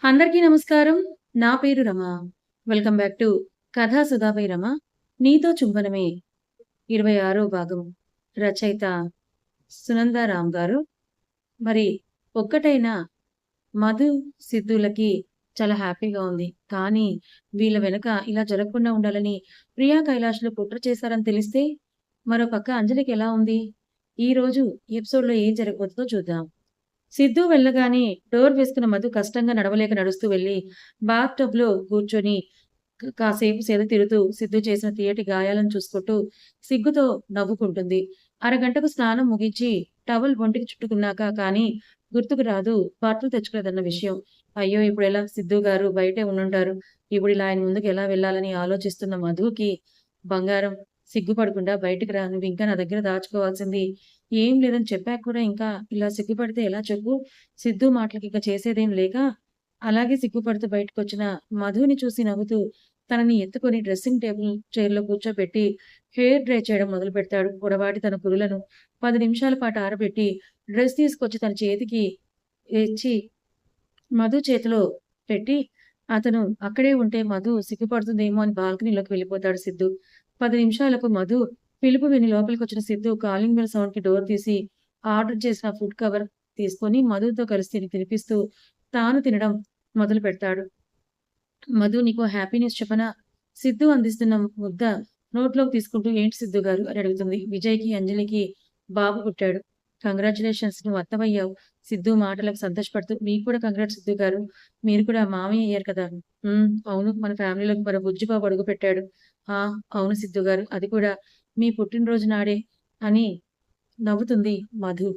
అందరికీ నమస్కారం. నా పేరు రమ. వెల్కమ్ బ్యాక్ టు కథా సుధాపై రమ. నీతో చుంబనమే 26వ భాగం. రచయిత సునందారాం గారు. మరి ఒక్కటైన మధు, సిద్ధులకి చాలా హ్యాపీగా ఉంది. కానీ వీళ్ళ వెనక ఇలా జరగకుండా ఉండాలని ప్రియా, కైలాష్‌లు కుట్ర చేశారని తెలిస్తే మరో పక్క అంజలికి ఎలా ఉంది? ఈరోజు ఎపిసోడ్‌లో ఏం జరగబోతుందో చూద్దాం. సిద్ధు వెళ్ళగానే డోర్ వేసుకున్న మధు కష్టంగా నడవలేక నడుస్తూ వెళ్లి బాత్ టబ్‌లో కూర్చొని కాసేపు సేద తీరుతూ సిద్ధు చేసిన తీయటి గాయాలను చూసుకుంటూ సిగ్గుతో నవ్వుకుంటుంది. అరగంటకు స్నానం ముగించి టవల్ ఒంటికి చుట్టుకున్నాక కానీ గుర్తుకు రాదు బట్టలు తెచ్చుకోలేదన్న విషయం. అయ్యో! ఇప్పుడెలా? సిద్ధు గారు బయటే ఉండుంటారు. ఇప్పుడిలా ఆయన ముందుకు ఎలా వెళ్ళాలని ఆలోచిస్తున్న మధుకి బంగారం, సిగ్గుపడకుండా బయటికి రా. నువ్వింకా నా దగ్గర దాచుకోవాల్సింది ఏం లేదని చెప్పాక కూడా ఇంకా ఇలా సిగ్గుపడితే ఎలా చెప్పు? సిద్ధు మాటలకిక చేసేదేం లేక అలాగే సిగ్గుపడుతూ బయటకొచ్చిన మధుని చూసి నవ్వుతూ తనని ఎత్తుకొని డ్రెస్సింగ్ టేబుల్ చైర్‌లో కూర్చోబెట్టి హెయిర్ డ్రై చేయడం మొదలుపెడతాడు. పొడవాటి తన కురులను 10 నిమిషాల పాటు ఆరబెట్టి డ్రెస్ తీసుకొచ్చి తన చేతికి ఇచ్చి మధు చేతిలో పెట్టి అతను అక్కడే ఉంటే మధు సిగ్గుపడుతుందేమో అని బాల్కనీలోకి వెళ్ళిపోతాడు సిద్ధు. 10 నిమిషాలకు మధు పిలుపు విని లోపలికొచ్చిన సిద్ధు కాలింగ్ బెల్ సౌండ్‌కి డోర్ తీసి ఆర్డర్ చేసిన ఫుడ్ కవర్ తీసుకొని మధుతో కలిసి తినిపిస్తూ తాను తినడం మొదలుపెడతాడు. మధు నీకో హ్యాపీ న్యూస్ చెప్పనా? సిద్ధు అందిస్తున్న ముద్ద నోట్లోకి తీసుకుంటూ ఏంటి సిద్ధు గారు అని అడుగుతుంది. విజయ్‌కి, అంజలికి బాబు పుట్టాడు. కంగ్రాచ్యులేషన్స్ నువ్వు అత్తవయ్యావు. సిద్ధు మాటలకు సంతోషపడుతూ మీకు కూడా కంగ్రాట్స్ సిద్ధు గారు. మీరు కూడా మామయ్య అయ్యారు కదా! అవును. మన ఫ్యామిలీలోకి మరో బుజ్జి బాబు అడుగుపెట్టాడు. ఆ! అవును సిద్ధు గారు. అది కూడా మీ పుట్టినరోజు నాడే అని నవ్వుతుంది మధు.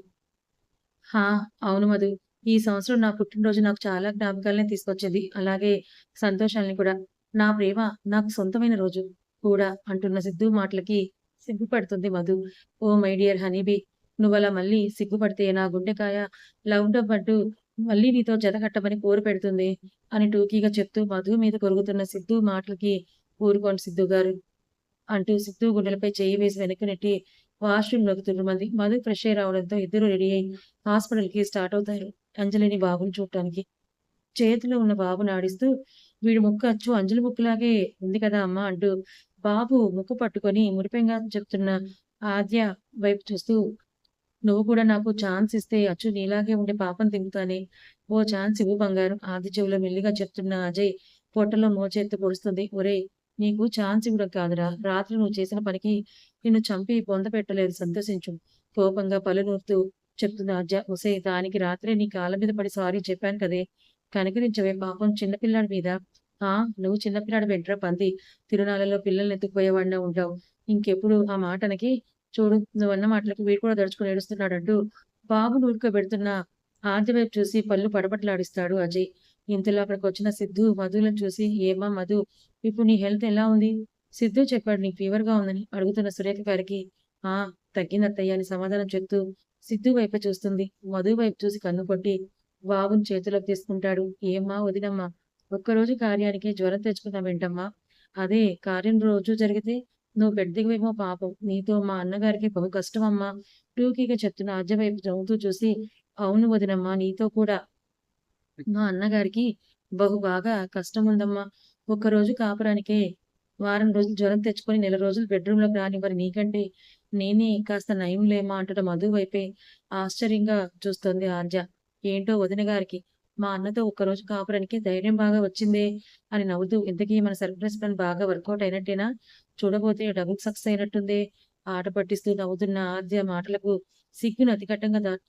హా! అవును మధు. ఈ సంవత్సరం నా పుట్టినరోజు నాకు చాలా జ్ఞాపకాలనే తీసుకొచ్చింది. అలాగే సంతోషాల్ని కూడా. నా ప్రేమ నాకు సొంతమైన రోజు కూడా అంటున్న సిద్ధు మాటలకి సిగ్గుపడుతుంది మధు. ఓహ్! మై డియర్ హనీబీ నువ్వలా మళ్ళీ సిగ్గుపడితే నా గుండెకాయ లవ్ డబ్ అంటూ మళ్ళీ నీతో జతకట్టమని పోరు పెడుతుంది అని టూకీగా చెప్తూ మధు మీద కొరుగుతున్న సిద్ధు మాటలకి ఊరుకోండి సిద్ధు గారు. అంటూ సిద్ధు గుండెలపై చెయ్యి వేసి వెనక్కి నెట్టి వాష్‌రూమ్‌లోకి తుర్రుమంది. మధు ఫ్రెష్ అయ్యి రావడంతో ఇద్దరూ రెడీ అయ్యి హాస్పిటల్‌కి స్టార్ట్ అవుతారు. అంజలిని బాబుని చూడటానికి. చేతిలో ఉన్న బాబుని ఆడిస్తూ వీడి ముక్కు అచ్చు అంజలి ముక్కులాగే ఉంది కదా అమ్మా! అంటూ బాబు ముక్కు పట్టుకొని మురిపెంగా చెప్తున్న ఆద్య వైపు చూస్తూ నువ్వు కూడా నాకు ఛాన్స్ ఇస్తే అచ్చు నీలాగే ఉండే పాపని దింపుతానే. ఓ ఛాన్స్ ఇవ్వు బంగారం. ఆది చెవిలో మెల్లిగా చెప్తున్న అజయ్ పొట్టలో మోచేత్తో పొడుస్తుంది. ఒరేయ్! నీకు ఛాన్స్ ఇవ్వడం కాదురా. రాత్రి నువ్వు చేసిన పనికి నిన్ను చంపి బొందపెట్టలేదు సంతోషించు. కోపంగా పళ్ళు నూరుతూ చెప్తుంది ఆద్య. ఒసేయ్! దానికి రాత్రే నీ కాళ్ళ మీద పడి సారీ చెప్పాను కదే! కనికరించవే పాపం చిన్నపిల్లాడి మీద. ఆ! నువ్వు చిన్నపిల్లాడివేంట్రా పంది. తిరునాళ్ళలో పిల్లల్ని ఎత్తుకుపోయేవాడిలా ఉంటావు. ఇంకెప్పుడు ఆ మాట అనకి. చూడు నువ్వన్న మాటలకి వీడు కూడా దడుచుకొని ఏడుస్తున్నాడంటూ బాబును ఉడకబెడుతున్న ఆద్య వైపు చూసి పళ్ళు పడబడలాడిస్తాడు అజయ్. ఇంతలో అక్కడికొచ్చిన సిద్ధు మధులను చూసి ఏమ్మా మధు ఇప్పుడు నీ హెల్త్ ఎలా ఉంది? సిద్ధు చెప్పాడు నీకు ఫీవర్‌గా ఉందని అడుగుతున్న సురేఖ గారికి ఆ! తగ్గిందత్తయ్య అని సమాధానం చెప్తూ సిద్ధు వైపే చూస్తుంది. మధు వైపు చూసి కన్ను కొట్టి బాబుని చేతిలోకి తీసుకుంటాడు. ఏమ్మా వదినమ్మా ఒక్కరోజు కార్యానికి జ్వరం తెచ్చుకున్నావేంటమ్మా? అదే కార్యం రోజు జరిగితే నువ్వు పెద్దవేమో పాపం. నీతో మా అన్నగారికి బహు కష్టమమ్మా! టూకీగా చెప్తున్న ఆద్య వైపు నవ్వుతూ చూసి, అవును వదినమ్మా! నీతో కూడా మా అన్నగారికి బాగా కష్టముందమ్మా! ఒక్కరోజు కాపురానికే వారం రోజులు జ్వరం తెచ్చుకొని నెల రోజులు బెడ్‌రూమ్‌లోకి రానివ్వని నీకంటే నేనే కాస్త నయంలేమ్మా అంటున్న మధు వైపే ఆశ్చర్యంగా చూస్తోంది ఆర్య. ఏంటో వదిన గారికి మా అన్నతో ఒక్కరోజు కాపురానికి ధైర్యం బాగా వచ్చిందే అని నవ్వుతూ ఇంతకీ మన సర్ప్రైజ్ ప్లాన్ బాగా వర్కౌట్ అయినట్టేనా? చూడబోతే డబుల్ సక్సెస్ అయినట్టుందే. ఆట పట్టిస్తూ నవ్వుతున్న ఆద్య మాటలకు సిగ్గును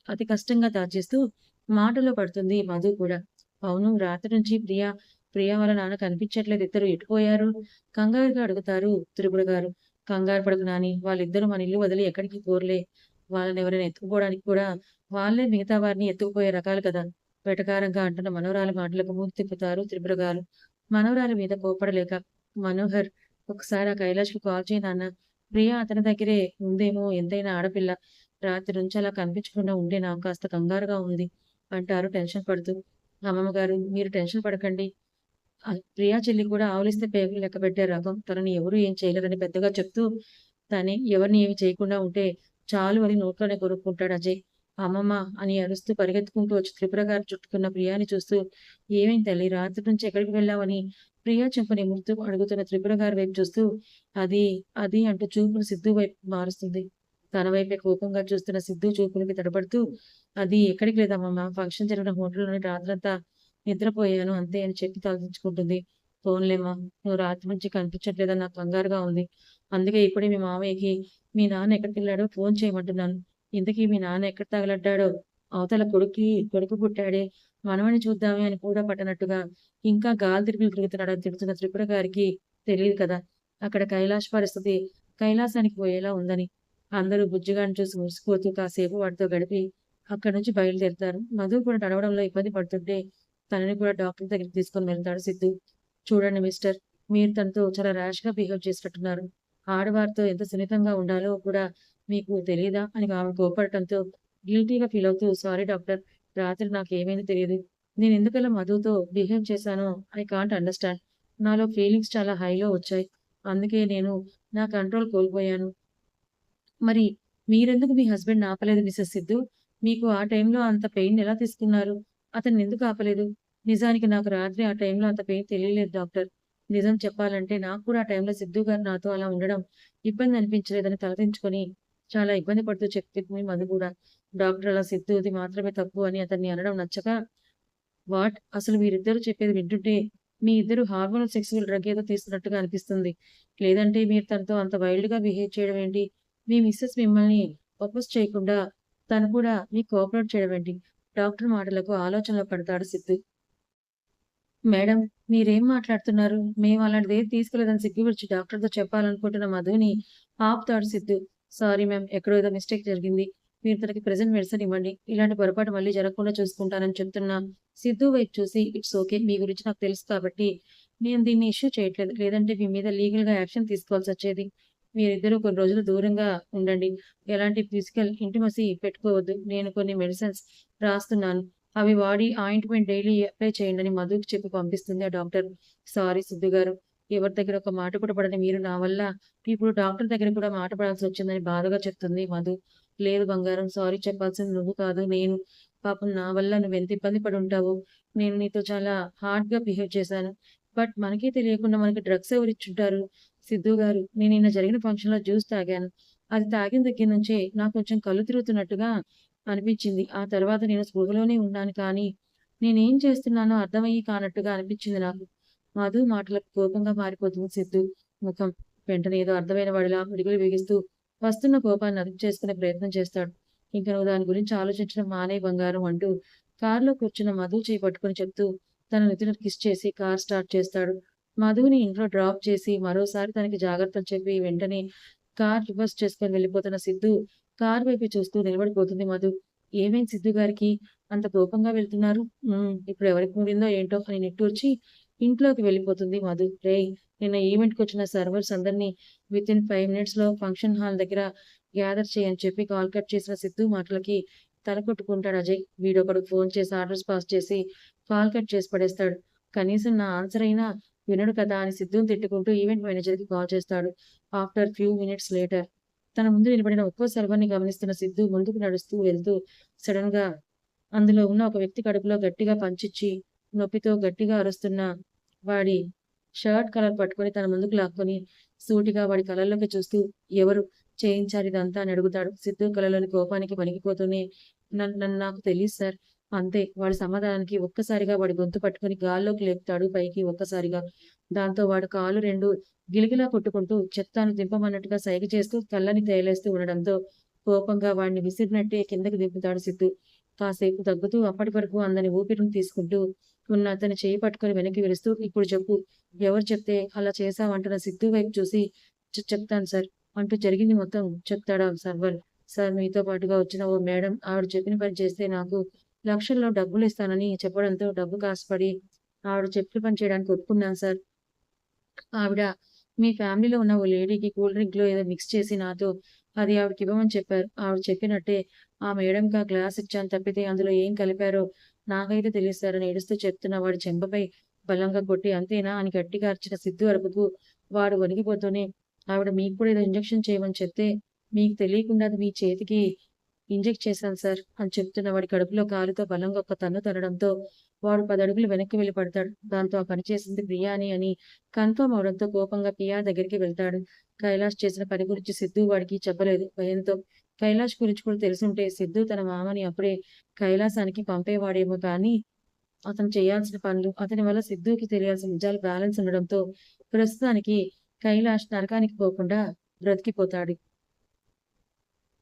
అతి కష్టంగా దాచేస్తూ మాటల్లో పడుతుంది మధు కూడా. అవును రాత్రి నుంచి ప్రియ వాళ్ళ నాన్న కనిపించట్లేదు. ఇద్దరు ఎటుపోయారు? కంగారుగా అడుగుతారు త్రిపుర గారు. కంగారు పడకు నాని. వాళ్ళిద్దరూ మన ఇల్లు వదిలి ఎక్కడికి పోరులే. వాళ్ళని ఎవరైనా ఎత్తుకుపోవడానికి కూడా వాళ్ళే మిగతా వారిని ఎత్తుకుపోయే రకాలు కదా! వెటకారంగా అంటున్న మనవరాలి మాటలకు మూతి తిప్పుతారు త్రిపుర గారు. మనవరాలి మీద కోప్పడలేక మనోహర్ ఒకసారి ఆ కైలాష్‌కి కాల్ చెయి నాన్న. ప్రియ అతని దగ్గరే ఉందేమో ఎంతైనా ఆడపిల్ల. రాత్రి నుంచి అలా కనిపించకుండా ఉంటే నాకు కాస్త కంగారుగా ఉంది అంటారు టెన్షన్ పడుతూ. అమ్మమ్మ గారు మీరు టెన్షన్ పడకండి. ప్రియా చెల్లి కూడా ఆవులిస్తే పేగులు లెక్కపెట్టే రకం. తనని ఎవరు ఏం చేయలేరని పెద్దగా చెప్తూ, ఎవరిని ఏమి చేయకుండా ఉంటే చాలు అని నోట్లోనే కొరుక్కుంటాడు అజయ్. అమ్మమ్మ అని అరుస్తూ పరిగెత్తుకుంటూ వచ్చి త్రిపుర గారు చుట్టుకున్న ప్రియాని చూస్తూ, ఏమైంది తల్లి? రాత్రి నుంచి ఎక్కడికి వెళ్ళావని ప్రియా చెంప నిమురుతూ అడుగుతున్న త్రిపుర గారి వైపు చూస్తూ, అది, అది అంటూ చూపులు సిద్ధు వైపు మారుస్తుంది. తన వైపే కోపంగా చూస్తున్న సిద్ధు చూపులకి తడబడుతూ, అది ఎక్కడికి లేదమ్మమ్మ. ఫంక్షన్ జరిగిన హోటల్‌లోనే రాత్రంతా నిద్రపోయాను అంతే అని చెప్పి తలదించుకుంటుంది. పోన్లేమ్మా, నువ్వు రాత్రి నుంచి కనిపించట్లేదని నాకు కంగారుగా ఉంది. అందుకే ఇప్పుడే మీ మామయ్యకి మీ నాన్న ఎక్కడికెళ్ళాడో ఫోన్ చేయమంటున్నాను. ఇంతకీ మీ నాన్న ఎక్కడ తగలడ్డాడో, అవతల కొడుకు పుట్టాడే, మనవడిని చూద్దామే అని కూడా పట్టనట్టుగా ఇంకా గాలి తిరుపులు తిరుగుతున్నాడని తిడుతున్న త్రిపుర గారికి తెలీదు కదా! అక్కడ కైలాష్ పరిస్థితి కైలాసానికి పోయేలా ఉందని. అందరూ బుజ్జిగాడిని చూసి మురిసిపోతూ కాసేపు వాడితో గడిపి అక్కడి నుంచి బయలుదేరుతారు. మధు కూడా నడవడంలో ఇబ్బంది పడుతుంటే తనని కూడా డాక్టర్ దగ్గరికి తీసుకొని వెళ్తాడు సిద్ధు. చూడండి మిస్టర్, మీరు తనతో చాలా ర్యాష్‌గా బిహేవ్ చేసినట్టున్నారు. ఆడవారితో ఎంత సున్నితంగా ఉండాలో కూడా మీకు తెలీదా? అని ఆమె కోప్పడటంతో గిల్టీ‌గా ఫీల్ అవుతూ సారీ డాక్టర్, రాత్రి నాకేమైందో తెలీదు. నేనెందుకలా మధుతో బిహేవ్ చేశానో ఐ కాంట్ అండర్‌స్టాండ్. నాలో ఫీలింగ్స్ చాలా హైలో వచ్చాయి. అందుకే నేను నా కంట్రోల్ కోల్పోయాను. మరి మీరెందుకు మీ హస్బెండ్‌ని ఆపలేదు మిసెస్ సిద్ధు? మీకు ఆ టైంలో అంత పెయిన్ ఎలా తీసుకున్నారు? అతన్నెందుకు ఆపలేదు? నిజానికి నాకు రాత్రి ఆ టైంలో అంత పెయిన్ తెలియలేదు డాక్టర్. నిజం చెప్పాలంటే నాకు కూడా ఆ టైంలో సిద్ధు గారు నాతో అలా ఉండడం ఇబ్బంది అనిపించలేదని తలదించుకొని చాలా ఇబ్బంది పడుతూ చెప్పింది మధు కూడా. డాక్టర్ అలా సిద్ధుది మాత్రమే తప్పు అని అతన్ని అనడం నచ్చక, వాట్? అసలు మీరిద్దరూ చెప్పేది వింటుంటే మీ ఇద్దరు హార్మోనల్ సెక్సువల్ డ్రగ్ ఏదో తీసుకున్నట్టుగా అనిపిస్తుంది. లేదంటే మీరు తనతో అంత వైల్డ్‌గా బిహేవ్ చేయడం ఏంటి? మీ మిసెస్ మిమ్మల్ని అపోజ్ చేయకుండా తను కూడా మీకు కోఆపరేట్ చేయడం ఏంటి? డాక్టర్ మాటలకు ఆలోచనలో పడతాడు సిద్ధు. మేడం, మీరేం మాట్లాడుతున్నారు? మేము అలాంటిదేది తీసుకోలేదని సిగ్గువిడిచి డాక్టర్‌తో చెప్పాలనుకుంటున్న మధుని ఆపుతాడు సిద్ధు. సారీ మ్యామ్, ఎక్కడో ఏదో మిస్టేక్ జరిగింది. మీరు తనకి ప్రెజెంట్ మెడిసిన్ ఇవ్వండి. ఇలాంటి పొరపాటు మళ్ళీ జరగకుండా చూసుకుంటానని చెప్తున్న సిద్ధు వైపు చూసి, ఇట్స్ ఓకే. మీ గురించి నాకు తెలుసు కాబట్టి నేను దీన్ని ఇష్యూ చేయట్లేదు. లేదంటే మీ మీద లీగల్‌గా యాక్షన్ తీసుకోవాల్సొచ్చేది. మీరిద్దరూ కొన్ని రోజులు దూరంగా ఉండండి. ఎలాంటి ఫిజికల్ ఇంటిమసీ పెట్టుకోవద్దు. నేను కొన్ని మెడిసిన్స్ రాస్తున్నాను. అవి వాడి ఆయింట్‌మెంట్ డైలీ అప్లై చేయండని మధుకి చెప్పి పంపిస్తుంది ఆ డాక్టర్. సారీ సిద్ధు గారు. ఎవరి దగ్గర ఒక మాట కూడా పడని మీరు నా వల్ల ఇప్పుడు డాక్టర్ దగ్గర కూడా మాట పడాల్సొచ్చిందని బాధగా చెప్తుంది మధు. లేదు బంగారం, సారీ చెప్పాల్సింది నువ్వు కాదు నేను. పాపం నా వల్ల నువ్వెంత ఇబ్బంది పడుంటావో. నేను నీతో చాలా హార్డ్‌గా బిహేవ్ చేశాను. బట్ మనకే తెలియకుండా మనకి డ్రగ్స్ ఎవరిచ్చుంటారు? సిద్ధు గారు, నేను నిన్న జరిగిన ఫంక్షన్‌లో జ్యూస్ తాగాను. అది తాగిన దగ్గర నుంచే నాకు కొంచెం కళ్ళు తిరుగుతున్నట్టుగా అనిపించింది. ఆ తర్వాత నేను స్పృహలోనే ఉన్నాను కానీ, నేనేం చేస్తున్నానో అర్థమయ్యి కానట్టుగా అనిపించింది నాకు. మధు మాటలకు కోపంగా మారిపోతుంది సిద్ధు ముఖం. వెంటనే ఏదో అర్థమైన వాడిలా పిడికిలి బిగిస్తూ వస్తున్న కోపాన్ని అదుపు చేసుకునే ప్రయత్నం చేస్తాడు. ఇంక నువ్వు దాని గురించి ఆలోచించడం మానేయ్ బంగారం అంటూ కారులో కూర్చున్న మధు చెయ్యి పట్టుకొని చెప్తూ తన నుదిన కిస్ చేసి కార్ స్టార్ట్ చేస్తాడు. మధుని ఇంట్లో డ్రాప్ చేసి మరోసారి తనకి జాగ్రత్తలు చెప్పి వెంటనే కార్ రివర్స్ చేసుకొని వెళ్ళిపోతున్న సిద్ధు కారు వైపే చూస్తూ నిలబడిపోతుంది మధు. ఏమైంది సిద్ధు గారికి? అంత కోపంగా వెళ్తున్నారు? ఇప్పుడు ఎవరికి మూడిందో ఏంటో అని నిట్టూర్చి ఇంట్లోకి వెళ్ళిపోతుంది మధు. రేయ్! నిన్న ఈవెంట్‌కొచ్చిన సర్వర్స్ అందరిని వితిన్ 5 మినిట్స్‌లో ఫంక్షన్ హాల్ దగ్గర గ్యాదర్ చెయ్ అని చెప్పి కాల్ కట్ చేసిన సిద్ధు మాటలకి తల కొట్టుకుంటాడు అజయ్. వీడొకడు ఫోన్ చేసి ఆర్డర్స్ పాస్ చేసి కాల్ కట్ చేసి పడేస్తాడు. కనీసం నా ఆన్సర్ అయినా వినడు కదా అని సిద్ధుని తిట్టుకుంటూ ఈవెంట్ మేనేజర్‌కి కాల్ చేస్తాడు. ఆఫ్టర్ ఫ్యూ మినిట్స్ లేటర్ తన ముందు నిలబడిన ఒక్కో సర్వర్‌ని గమనిస్తున్న సిద్ధు ముందుకు నడుస్తూ వెళ్తూ సడెన్‌గా అందులో ఉన్న ఒక వ్యక్తి కడుపులో గట్టిగా పంచిచ్చి, నొప్పితో గట్టిగా అరుస్తున్న వాడి షర్ట్ కలర్ పట్టుకొని తన ముందుకు లాక్కొని, సూటిగా వాడి కళ్ళల్లోకి చూస్తూ, "ఎవరు చేయించారిదంతా?" అని అడుగుతాడు. సిద్ధు కళ్ళలోని కోపానికి వణికిపోతూనే, నన్ను నాకు తెలీదు సార్. అంతే. వాడి సమాధానానికి ఒక్కసారిగా వాడి గొంతు పట్టుకొని గాల్లోకి లేపుతాడు పైకి ఒక్కసారిగా. దాంతో వాడు కాళ్ళు 2 గిలగిలా కొట్టుకుంటూ చెప్తాను దింపమన్నట్టుగా సైగ చేస్తూ కళ్ళని తేలేస్తూ ఉండడంతో కోపంగా వాడిని విసిరినట్టే కిందకి దింపుతాడు సిద్ధు. కాసేపు దగ్గుతూ అప్పటి వరకు అందని ఊపిరిని తీసుకుంటూ ఉన్న అతని చెయ్యి పట్టుకొని వెనక్కి విరుస్తూ, "ఇప్పుడు చెప్పు. ఎవరు చెప్తే అలా చేశావంటున్న సిద్ధు వైపు చూసి, చెప్తాను సార్" అంటూ జరిగింది మొత్తం చెప్తాడా సర్వర్. సార్, మీతో పాటుగా వచ్చిన ఓ మేడం ఆవిడ చెప్పిన పని చేస్తే నాకు లక్షల్లో డబ్బులిస్తానని చెప్పడంతో డబ్బుకి ఆశపడి ఆవిడ చెప్పిన పని చేయడానికి ఒప్పుకున్నాను సార్. ఆవిడ మీ ఫ్యామిలీలో ఉన్న ఓ లేడీకి కూల్ డ్రింక్‌లో ఏదో మిక్స్ చేసి నాతో అది ఆవిడకివ్వమని చెప్పారు. ఆవిడ చెప్పినట్టే ఆ మేడంకి ఆ గ్లాస్ ఇచ్చాను తప్పితే అందులో ఏం కలిపారో నాకైతే తెలీదు సార్ అని ఏడుస్తూ చెప్తున్న వాడి చెంపపై బలంగా కొట్టి అంతేనా అని గట్టిగా అరిచిన సిద్ధు అరుపుకు వాడు వణికిపోతూనే ఆవిడ మీకు కూడా ఏదో ఇంజెక్షన్ చేయమని చెప్తే మీకు తెలియకుండా అది మీ చేతికి ఇంజెక్ట్ చేశాను సార్ అని చెప్తున్న వాడి కడుపులో కాలుతో బలంగా ఒక తన్ను తనడంతో వాడు 10 అడుగులు వెనక్కి వెళ్లి పడతాడు. దాంతో ఆ పని చేసింది ప్రియాని అని కన్ఫర్మ్ అవడంతో కోపంగా ప్రియా దగ్గరికి వెళ్తాడు. కైలాష్ చేసిన పని గురించి సిద్ధు వాడికి చెప్పలేదు భయంతో. కైలాష్ గురించి కూడా తెలిసుంటే సిద్ధు తన మామని అప్పుడే కైలాసానికి పంపేవాడేమో కానీ అతను చేయాల్సిన పనులు, అతని వల్ల సిద్ధుకి తెలియాల్సిన నిజాలు బ్యాలెన్స్ ఉండడంతో ప్రస్తుతానికి కైలాష్ నరకానికి పోకుండా బ్రతికిపోతాడు.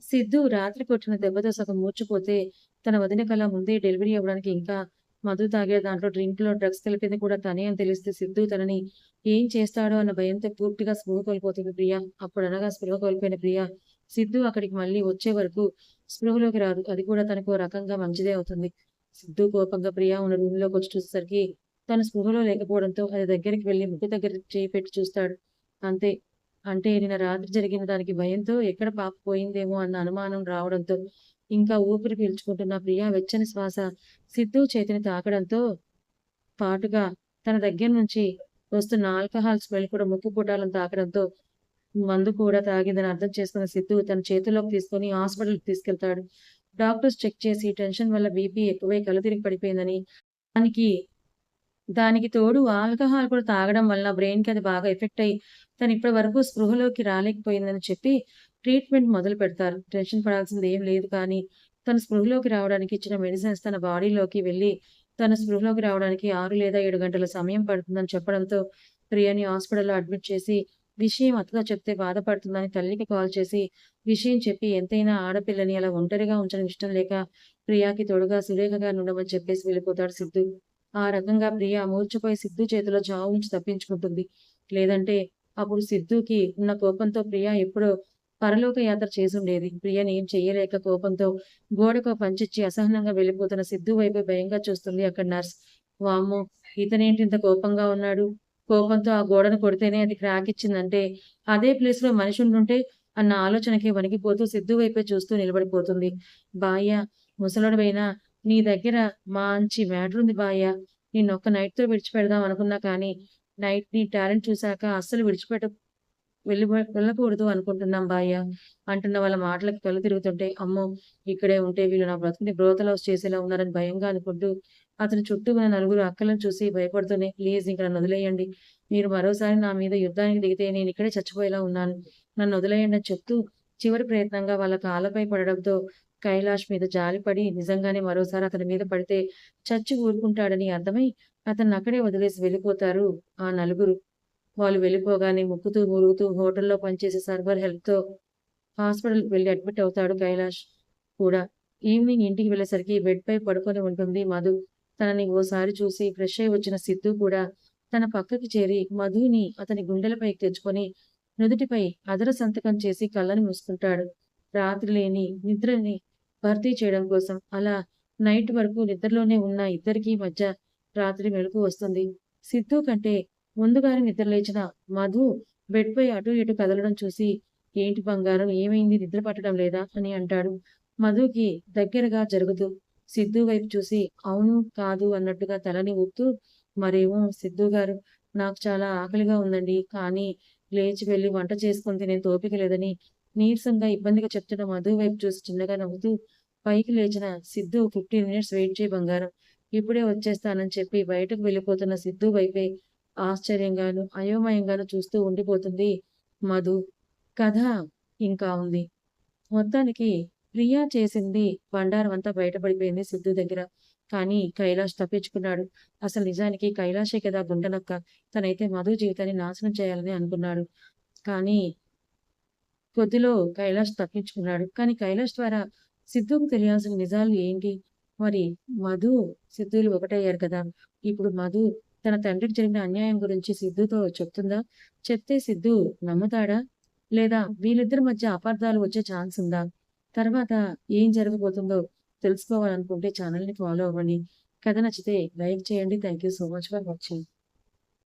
సిద్ధు రాత్రి కొట్టిన దెబ్బతో సగం మూర్చిపోతే తన వదిన కల్లా ముందే డెలివరీ అవ్వడానికి ఇంకా మధు తాగే దాంట్లో డ్రింక్‌లో డ్రగ్స్ కలిపింది కూడా తనే అని తెలిస్తే సిద్ధు తనని ఏం చేస్తాడో అన్న భయంతో పూర్తిగా స్పృహ కోల్పోతుంది ప్రియ. అప్పుడనగా స్పృహ కోల్పోయిన ప్రియ సిద్ధు అక్కడికి మళ్ళీ వచ్చే వరకు స్పృహలోకి రాదు. అది కూడా తనకు ఓ రకంగా మంచిదే అవుతుంది. సిద్ధు కోపంగా ప్రియ ఉన్న రూమ్‌లోకొచ్చి చూసేసరికి తను స్పృహలో లేకపోవడంతో అది దగ్గరికి వెళ్లి ముక్కు దగ్గర చేయి పెట్టి చూస్తాడు. అంతే. అంటే నిన్న రాత్రి జరిగిన దానికి భయంతో ఎక్కడ పాప పోయిందేమో అన్న అనుమానం రావడంతో ఇంకా ఊపిరి పీల్చుకుంటున్న ప్రియ వెచ్చని శ్వాస సిద్ధు చేతిని తాకడంతో పాటుగా తన దగ్గర నుంచి వస్తున్న ఆల్కహాల్ స్మెల్ కూడా ముక్కు పుటాలను తాకడంతో మందు కూడా తాగిందని అర్థం చేసుకున్న సిద్ధు తన చేతుల్లోకి తీసుకొని హాస్పిటల్‌కి తీసుకెళ్తాడు. డాక్టర్స్ చెక్ చేసి టెన్షన్ వల్ల బీపీ ఎక్కువై కళ్ళు తిరిగి పడిపోయిందని, దానికి దానికి తోడు ఆల్కహాల్ కూడా తాగడం వల్ల బ్రెయిన్‌కి అది బాగా ఎఫెక్ట్ అయ్యి తను ఇప్పటి వరకు స్పృహలోకి రాలేకపోయిందని చెప్పి ట్రీట్మెంట్ మొదలు పెడతారు. టెన్షన్ పడాల్సింది ఏం లేదు కానీ తను స్పృహలోకి రావడానికి ఇచ్చిన మెడిసిన్స్ తన బాడీలోకి వెళ్ళి తను స్పృహలోకి రావడానికి 6 లేదా 7 గంటల సమయం పడుతుందని చెప్పడంతో ప్రియని హాస్పిటల్‌లో అడ్మిట్ చేసి విషయం అత్తతో చెప్తే బాధపడుతుందని తల్లికి కాల్ చేసి విషయం చెప్పి ఎంతైనా ఆడపిల్లని అలా ఒంటరిగా ఉంచడం ఇష్టం లేక ప్రియాకి తోడుగా సురేఖ గారిని ఉండమని చెప్పేసి వెళ్ళిపోతాడు సిద్ధు. ఆ రకంగా ప్రియ మూర్ఛపోయి సిద్ధు చేతిలో చావు నుంచి తప్పించుకుంటుంది. లేదంటే అప్పుడు సిద్ధుకి ఉన్న కోపంతో ప్రియ ఎప్పుడో పరలోక యాత్ర చేసుండేది. ప్రియని ఏం చెయ్యలేక కోపంతో గోడకో పంచిచ్చి అసహనంగా వెళ్ళిపోతున్న సిద్ధు వైపే భయంగా చూస్తుంది అక్కడి నర్స్. వామ్మో! ఇతనేంటి ఇంత కోపంగా ఉన్నాడు? కోపంతో ఆ గోడను కొడితేనే అది క్రాక్ ఇచ్చిందంటే అదే ప్లేస్‌లో మనిషి ఉండుంటే అన్న ఆలోచనకి వణికిపోతూ సిద్ధు వైపే చూస్తూ నిలబడిపోతుంది. బాయ్య ముసలోడివైనా నీ దగ్గర మంచి మ్యాటర్ ఉంది బాయ్య. నిన్నొక్క నైట్‌తో విడిచిపెడదాం అనుకున్నా కానీ నైట్ నీ టాలెంట్ చూసాక అస్సలు వెళ్ళకూడదు అనుకుంటున్నాం బాయ్య అంటున్న వాళ్ళ మాటలకి కళ్ళు తిరుగుతుంటే, అమ్మో! ఇక్కడే ఉంటే వీళ్ళు నా బ్రతుకుని బ్రోతలౌస్ చేసేలా ఉన్నారని భయంగా అనుకుంటూ, అతని చుట్టూ ఉన్న నలుగురు అక్కలను చూసి భయపడుతూనే, ప్లీజ్ ఇంక నన్నొదిలేయండి. మీరు మరోసారి నా మీద యుద్ధానికి దిగితే నేనిక్కడే చచ్చిపోయేలా ఉన్నాను. నన్నొదిలేయండి అని చెప్తూ, చివరి ప్రయత్నంగా వాళ్ళ కాళ్ళపై పడడంతో కైలాష్ మీద జాలిపడి, నిజంగానే మరోసారి అతని మీద పడితే చచ్చి ఊరుకుంటాడని అర్థమై, అతన్నక్కడే వదిలేసి వెళ్ళిపోతారు ఆ నలుగురు. వాళ్ళు వెళ్ళిపోగానే ముక్కుతూ, మురుగుతూ హోటల్‌లో పనిచేసే సర్వర్ హెల్ప్‌తో హాస్పిటల్‌కి వెళ్లి అడ్మిట్ అవుతాడు కైలాష్ కూడా. ఈవినింగ్ ఇంటికి వెళ్ళేసరికి బెడ్‌పై పడుకొని ఉంటుంది మధు. తనని ఓసారి చూసి ఫ్రెష్ అయి వచ్చిన సిద్ధు కూడా తన పక్కకి చేరి మధుని అతని గుండెలపైకి తెచ్చుకొని నుదుటిపై అదర సంతకం చేసి కళ్ళని మూసుకుంటాడు. రాత్రి లేని నిద్రని భర్తీ చేయడం కోసం అలా నైట్ వరకు నిద్రలోనే ఉన్న ఇద్దరికీ మధ్య రాత్రి మెలుకువ వస్తుంది. సిద్ధు కంటే ముందుగానే నిద్రలేచిన మధు బెడ్‌పై అటూ ఇటూ కదలడం చూసి, "ఏంటి బంగారం ఏమైంది నిద్ర పట్టడం లేదా?" అని అంటాడు. మధుకి దగ్గరగా జరుగుతూ సిద్ధు వైపు చూసి, అవును, కాదు అన్నట్టుగా తలని ఊపుతూ, మరేమో సిద్ధు గారు నాకు చాలా ఆకలిగా ఉందండి. కానీ లేచి వెళ్లి వంట చేసుకొని తినేంత ఓపిక లేదని నీరసంగా ఇబ్బందిగా చెప్తున్న మధు వైపు చూసి చిన్నగా నవ్వుతూ పైకి లేచిన సిద్ధు 15 మినిట్స్ వెయిట్ చేయి బంగారం. ఇప్పుడే వచ్చేస్తానని చెప్పి బయటకు వెళ్ళిపోతున్న సిద్ధు వైపే ఆశ్చర్యంగాను, అయోమయంగాను చూస్తూ ఉండిపోతుంది మధు. కథ ఇంకా ఉంది. మొత్తానికి ప్రియా చేసింది బండారమంతా బయటపడిపోయింది సిద్ధు దగ్గర. కానీ కైలాష్ తప్పించుకున్నాడు. అసలు నిజానికి కైలాషే కదా గుండనక్క. తనైతే మధు జీవితాన్ని నాశనం చేయాలని అనుకున్నాడు. కానీ కొద్దిలో కైలాష్ తప్పించుకున్నాడు. కానీ కైలాష్ ద్వారా సిద్ధుకు తెలియాల్సిన నిజాలు ఏంటి? మరి మధు, సిద్ధులు ఒకటయ్యారు కదా! ఇప్పుడు మధు తన తండ్రికి జరిగిన అన్యాయం గురించి సిద్ధుతో చెప్తుందా? చెప్తే సిద్ధు నమ్ముతాడా? లేదా వీళ్ళిద్దరి మధ్య అపార్థాలు వచ్చే ఛాన్స్ ఉందా? తర్వాత ఏం జరగబోతుందో తెలుసుకోవాలనుకుంటే ఛానెల్‌ని ఫాలో అవ్వండి. కథ నచ్చితే లైక్ చేయండి. Thank you so much for watching.